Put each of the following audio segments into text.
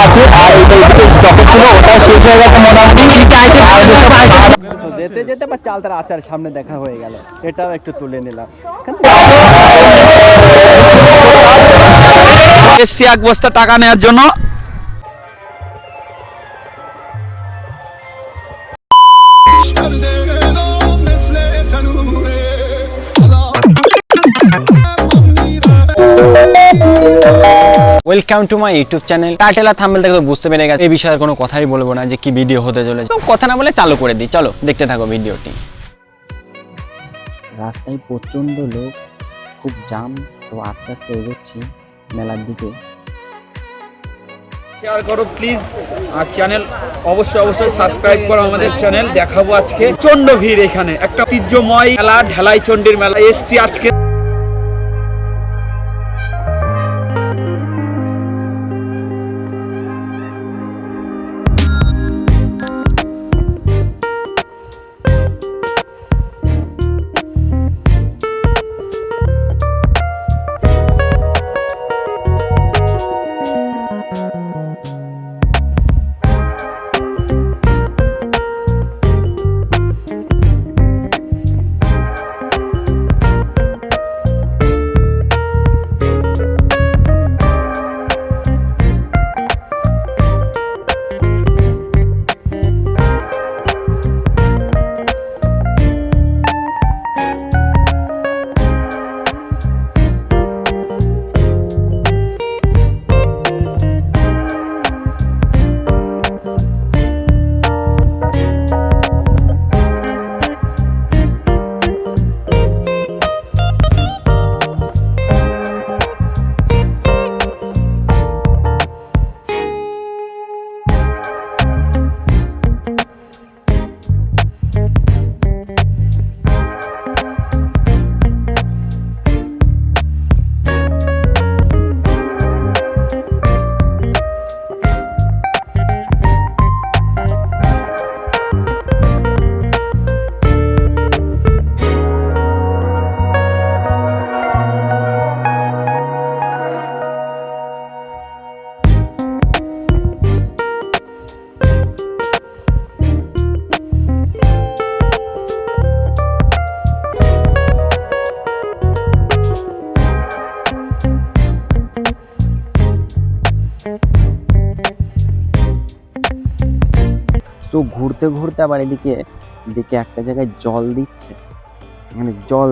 আছে আর এটা একটু স্টকে ছিল, ওটা শেষ হয়ে গেছে মোটামুটি। যেতে যেতে বা চালতার আচার সামনে দেখা হয়ে গেল, এটাও একটু তুলে নিলাম। এসছি এক বস্তা টাকা নেওয়ার জন্য। Welcome to my YouTube channel. Title আর থাম্বনেল থেকে তো বুঝতে পেরে গেছে এই বিষয়ে কোনো কথাই বলবো না যে কি ভিডিও হতে চলেছে। তো কথা না বলে চালু করে দিই, চলো দেখতে থাকো ভিডিওটি। রাস্তায় প্রচণ্ড লোক, খুব জাম। তো আস্তে আস্তে এগোচ্ছি মেলার দিকে। শেয়ার করো প্লিজ, আর চ্যানেল অবশ্যই সাবস্ক্রাইব করো আমাদের চ্যানেল। দেখাবো আজকে প্রচন্ড ভিড়, এখানে একটা ঐতিহ্যময় মেলা, ঢালাই চণ্ডীর মেলা এসছি আজকে। তো ঘুরতে ঘুরতে আবার এদিকে দিকে একটা জায়গায় জল দিচ্ছে, এখানে জল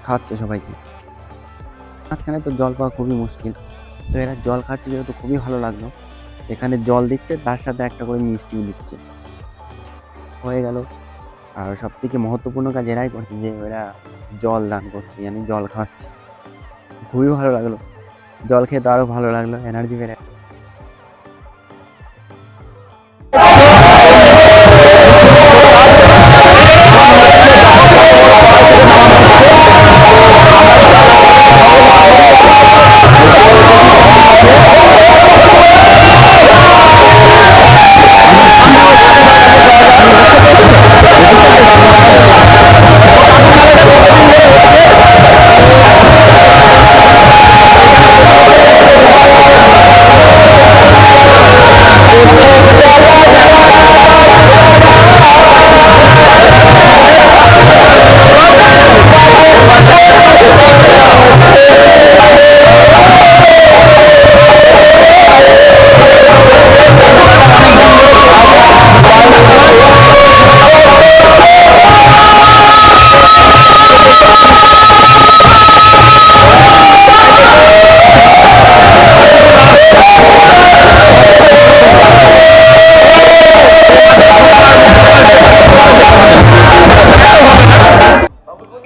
খাচ্ছে সবাইকে। মাঝখানে তো জল পাওয়া খুবই মুশকিল, তো এরা জল খাচ্ছে যেহেতু খুবই ভালো লাগলো। এখানে জল দিচ্ছে, তার সাথে একটা করে মিষ্টিও দিচ্ছে। হয়ে গেল। আর সব থেকে মহত্বপূর্ণ কাজ এরাই করছে, যে এরা জল দান করছে, মানে জল খাওয়াচ্ছে। খুবই ভালো লাগলো, জল খেয়ে তো আরও ভালো লাগলো, এনার্জি বেড়ে।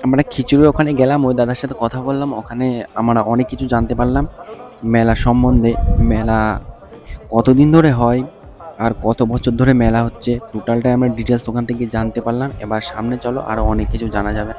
আমরা খিচুড়ি ওখানে গেলাম, ওই দাদার সাথে কথা বললাম, ওখানে আমরা অনেক কিছু জানতে পারলাম মেলা সম্বন্ধে। মেলা কতদিন ধরে হয় আর কত বছর ধরে মেলা হচ্ছে, টোটালটাই আমরা ডিটেলস ওখান থেকে জানতে পারলাম। এবার সামনে চলো, আরও অনেক কিছু জানা যাবে।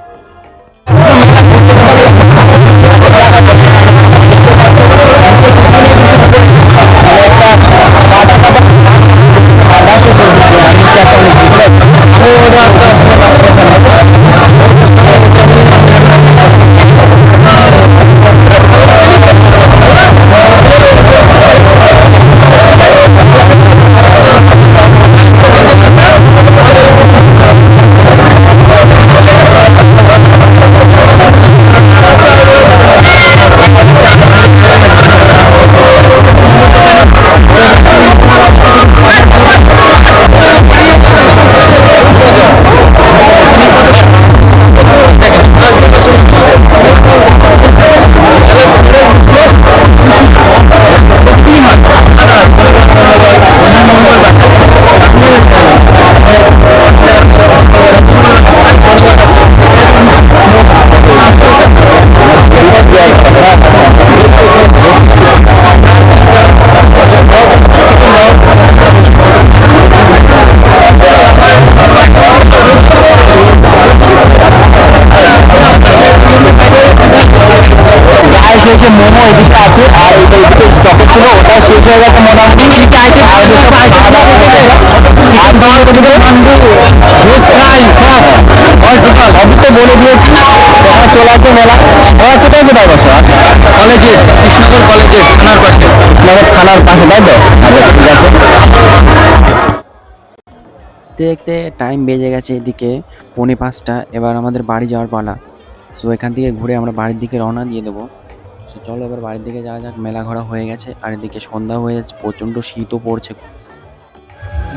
মোটামুটি চিকেন খাওয়ার কিছু মান্ডু ভেজ ফ্রাই সব অল টোটাল সবই তো বলে দিয়েছি ওখানে চলে আসবে মেলা। ওরা কোথায় কোথায় বসে কলেজে কৃষ্ণনগর কলেজে থানার পাশে কৃষ্ণনগর থানার পাশে তাই তো? আচ্ছা ঠিক আছে। দেখতে টাইম বেজে গেছে এদিকে 4:45। এবার আমাদের বাড়ি যাওয়ার পালা। সো এখান থেকে ঘুরে আমরা বাড়ির দিকে রওনা দিয়ে দেবো। সো চলো এবার বাড়ির দিকে যাওয়া যাক। মেলা ঘোরা হয়ে গেছে আর এদিকে সন্ধ্যা হয়ে যাচ্ছে, প্রচণ্ড শীতও পড়ছে।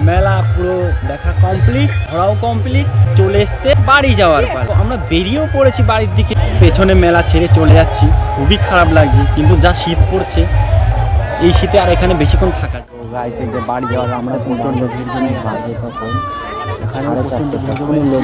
মেলা পুরো দেখা কমপ্লিট, ঘোরাও কমপ্লিট, চলে এসছে বাড়ি যাওয়ার পালা। আমরা বেরিয়েও পড়েছি বাড়ির দিকে, পেছনে মেলা ছেড়ে চলে যাচ্ছি। খুবই খারাপ লাগছে, কিন্তু যা শীত পড়ছে এই শীতে আর এখানে বেশিক্ষণ থাকা যায় না। গাইস এই যে বাড়ি যাওয়ার আমরা প্রচণ্ড ভিড় জমে বাজে তখন এখানে প্রচণ্ড ভিড় জমে লোক